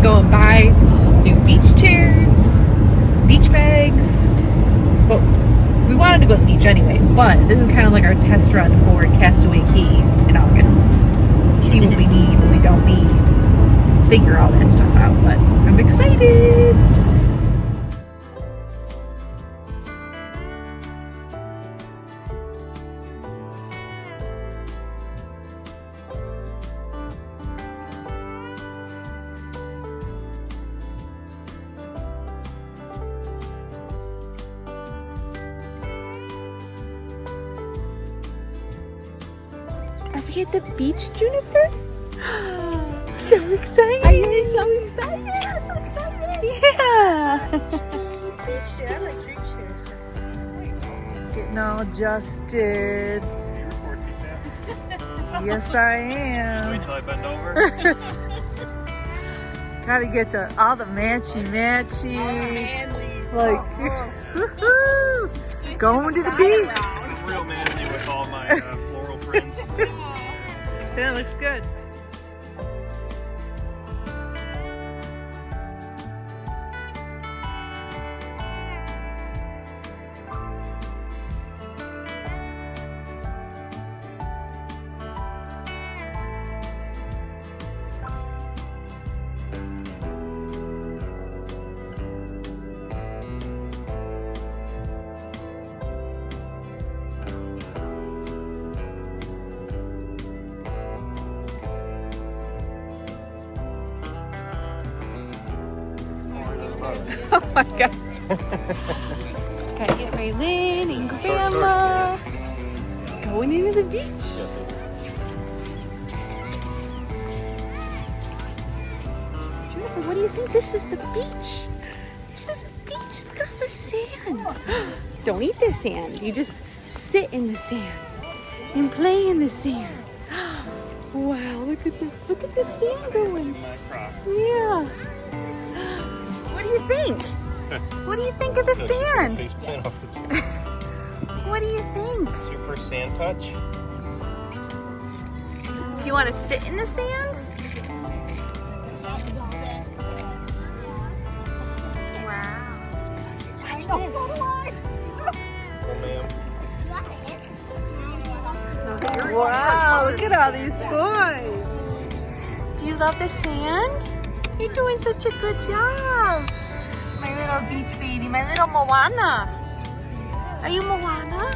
go and buy new beach chairs, beach bags. But we wanted to go to the beach anyway. But this is kind of like our test run for Castaway Cay in August. See what we need, what we don't need. Figure all that stuff out. But I'm excited. Are we at the beach, Juniper? So excited! Are you so excited? I'm so excited! Yeah! Beach chair, I like your chair. Getting all adjusted. Yes, I am. Wait till I bend over. Gotta get all the matchy. Like, woohoo! Going to the beach. It's real manly with all my floral prints. Yeah, looks good. Oh my gosh. Gotta get Raylin and Grandma going into the beach. Jennifer, what do you think? This is the beach. This is a beach. Look at all the sand. Don't eat the sand. You just sit in the sand and play in the sand. Wow, look at the sand going. Yeah. What do you think? What do you think of the sand? Face plant off the What do you think? It's your first sand touch? Do you want to sit in the sand? Wow. Watch this. Oh, ma'am. Wow, look at all these toys. Do you love the sand? You're doing such a good job. My little beach baby, my little Moana. Are you Moana?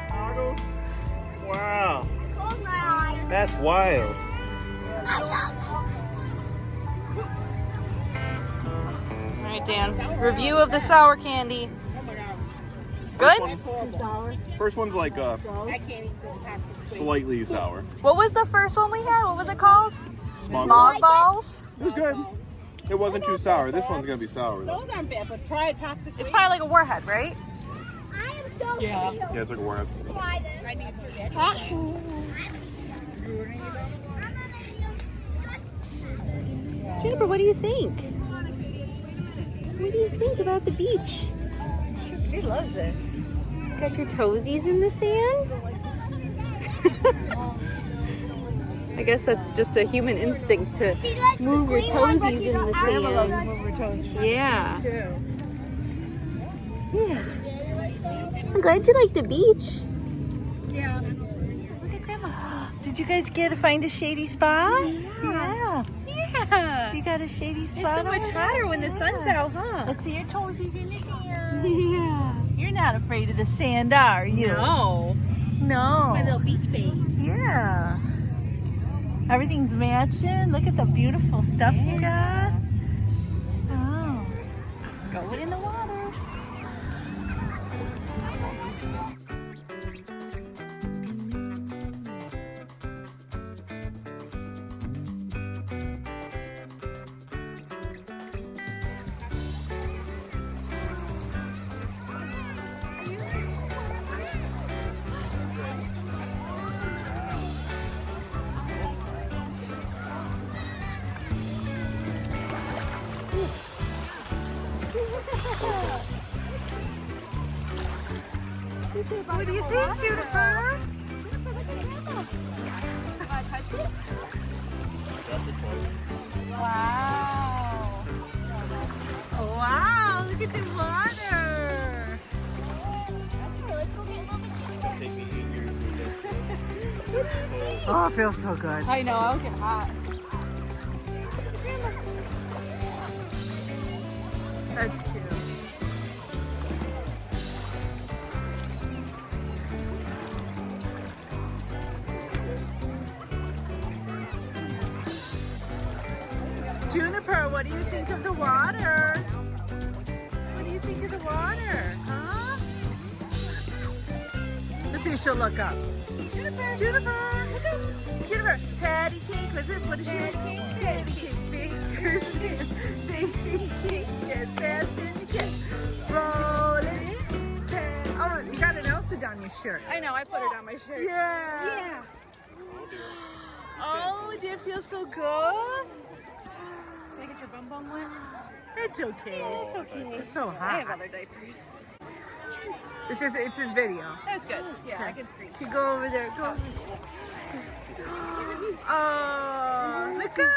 Goggles? Wow. Close my eyes. That's wild. All right, Dan. Review of the sour candy. Good? First one's like slightly sour. What was the first one we had? What was it called? Smog. Smog balls? It was good. It wasn't too sour. This one's gonna be sour though. Those aren't bad, but try a toxic. It's probably like a warhead, right? Yeah. Yeah, it's like a warhead. I need to forget. Jennifer, what do you think? What do you think about the beach? She loves it. Got your toesies in the sand? I guess that's just a human instinct to move your toesies in the sand. Move her toes. Yeah. Yeah. I'm glad you like the beach. Yeah. Look at Grandma. Did you guys get to find a shady spot? Yeah. Yeah. You got a shady It's spot? so much over hotter there? when the sun's Yeah. out, huh? Let's see your toesies in the sand. Yeah. You're not afraid of the sand, are you? No. No. My little beach babe. Yeah. Everything's matching. Look at the beautiful stuff you got. Oh. Going in the water. What do you think, Juniper? Wow. Oh, wow, look at the water. Oh, it feels so good. I know, I was getting hot. That's cute. Juniper, what do you think of the water? What do you think of the water? Huh? Let's see if she'll look up. Juniper! Juniper! Patty cake, was it? What is she? Patty cake, bakers, baby cake, as fast as you can. Rolling. Oh, you got an Elsa down your shirt. I know, I put it on my shirt. Yeah. Oh, did it feel so good? Can I get your bum bum wet? It's okay. It's okay. It's so I hot. have other diapers. It's this video. That's good. Yeah, I can scream. You go over there. Go. Oh, look up.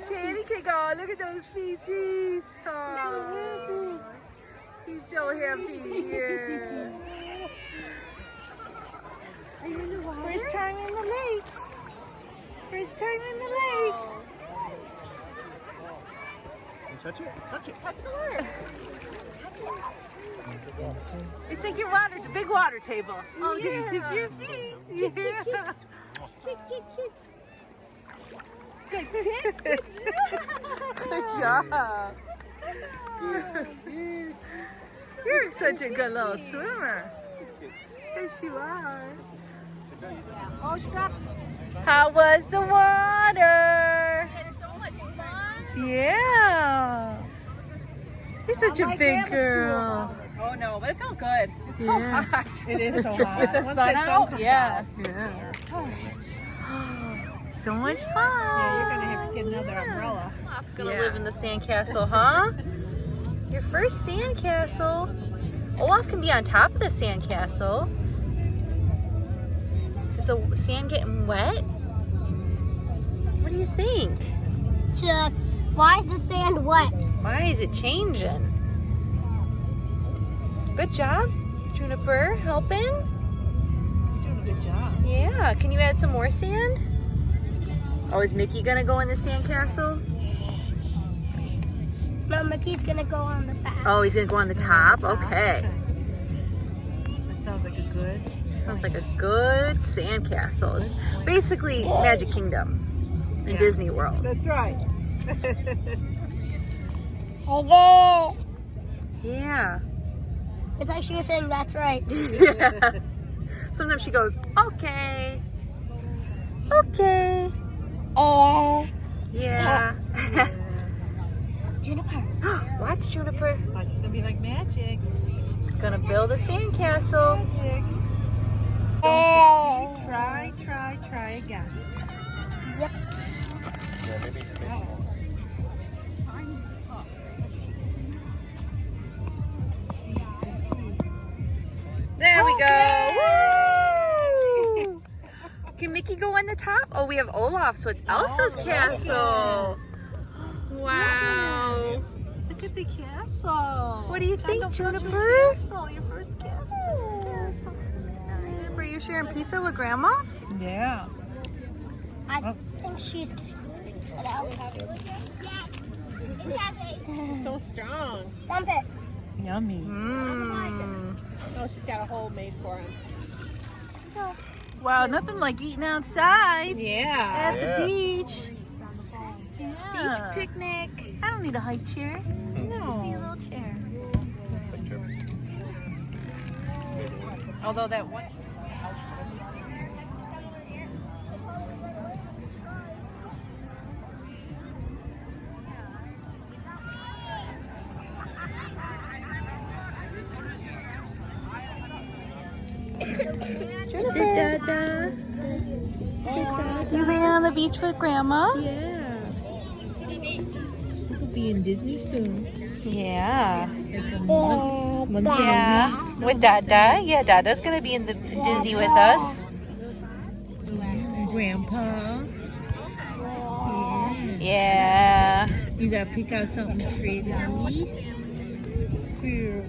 Patty cake. Oh, look at those feeties. Oh, he's so happy here. Are you in the water? First time in the lake. First time in the lake. Touch it. Touch it. Touch the water. It's like your water, the big water table. Oh, Yeah. you kick your feet. Yeah. Kick, kick, kick. Good kick. Good job. You're such a good little swimmer. Yes, you are. Oh, stop. How was the water? So much fun. Yeah. You're such a big girl. Oh no, but it felt good. It's so Yeah. hot. It is so hot. With the sun out, yeah. Yeah. So much fun. Yeah, you're gonna have to get another umbrella. Olaf's gonna Yeah. live in the sandcastle, huh? Your first sandcastle. Olaf can be on top of the sandcastle. Is the sand getting wet? What do you think? Chuck, why is the sand wet? Why is it changing? Good job, Juniper, helping. You're doing a good job. Yeah, can you add some more sand? Oh, is Mickey gonna go in the sandcastle? No, Mickey's gonna go on the back. Oh, he's gonna go on the top? Okay. That sounds like a good. Sounds like a good sandcastle. It's basically Magic Kingdom in Disney World. That's right. Okay. Yeah. It's like she was saying that's right. Yeah. Sometimes she goes, okay. Okay. Oh. Yeah. Juniper. Watch Juniper. Watch, it's gonna be like magic. It's gonna build a sandcastle. Magic. Oh. Try again. Yep. Yeah, maybe. There we go. Woo! Can Mickey go on the top? Oh, we have Olaf, so it's Elsa's castle. Wow. Look at the castle. What do you think, Your Juniper? castle, your first castle. Are you sharing pizza with Grandma? Yeah. I think she's going to sit out. So strong. Dump it. Yummy. Mmm. Oh, she's got a hole made for him. Wow, nothing like eating outside Yeah. at Yeah. the beach. Yeah. Beach picnic. I don't need a high chair. No. Just need a little chair. Although that one. You laying on the beach with Grandma? Yeah. We'll be in Disney soon. Yeah. Like a month. Yeah. With Dada. Yeah, Dada's gonna be in the Disney with us. Grandpa. Yeah. You gotta pick out something pretty for your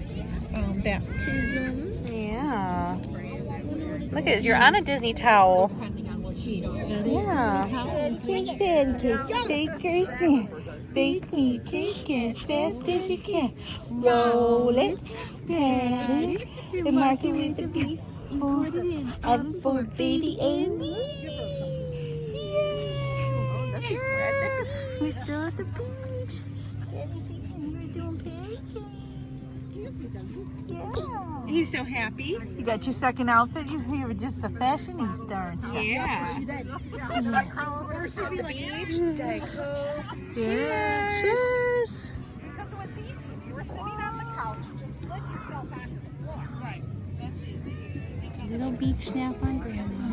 baptism. Yeah. Look at you're on a Disney towel. Yeah. Bake patty cake. Bake cake. Bake me cake as fast as you can. Roll it, pat it, and mark it with the beef. For baby and me. Yeah. We're still at the beach. Yeah. He's so happy. You got your second outfit. You were just a fashionista, aren't you? Yeah. Yeah. Cheers. Because it was easy. If you were sitting on the couch, you just slid yourself onto the floor. Right. That's easy. Little beach nap on Grandma.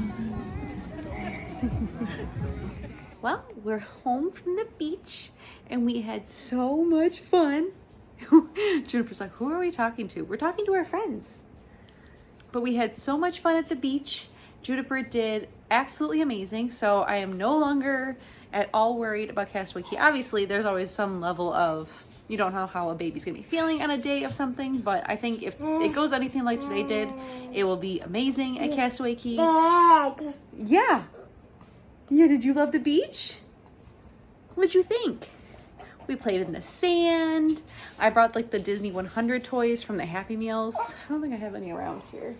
Well, we're home from the beach and we had so much fun. Juniper's like, who are we talking to? We're talking to our friends. But we had so much fun at the beach. Juniper did absolutely amazing. So I am no longer at all worried about Castaway Cay. Obviously, there's always some level of, you don't know how a baby's gonna be feeling on a day of something, but I think if it goes anything like today did, it will be amazing at Castaway Cay. Yeah. Yeah, did you love the beach? What'd you think? We played in the sand. I brought like the Disney 100 toys from the Happy Meals. I don't think I have any around here.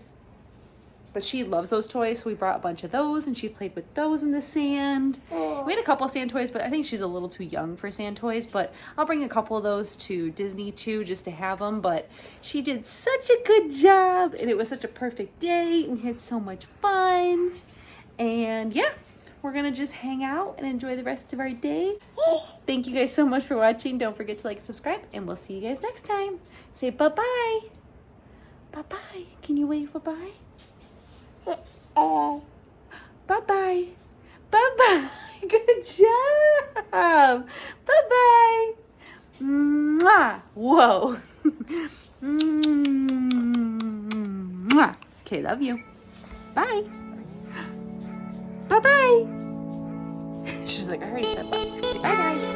But she loves those toys, so we brought a bunch of those and she played with those in the sand. We had a couple of sand toys, but I think she's a little too young for sand toys. But I'll bring a couple of those to Disney too, just to have them. But she did such a good job and it was such a perfect day. We had so much fun. And yeah, we're gonna just hang out and enjoy the rest of our day. Thank you guys so much for watching. Don't forget to like and subscribe, and we'll see you guys next time. Say bye-bye. Bye-bye. Can you wave bye-bye? Bye-bye. Bye-bye. Good job. Bye-bye. Mwah. Whoa. Mwah. Okay, love you. Bye. Bye-bye. She's like, I already said bye. Bye-bye.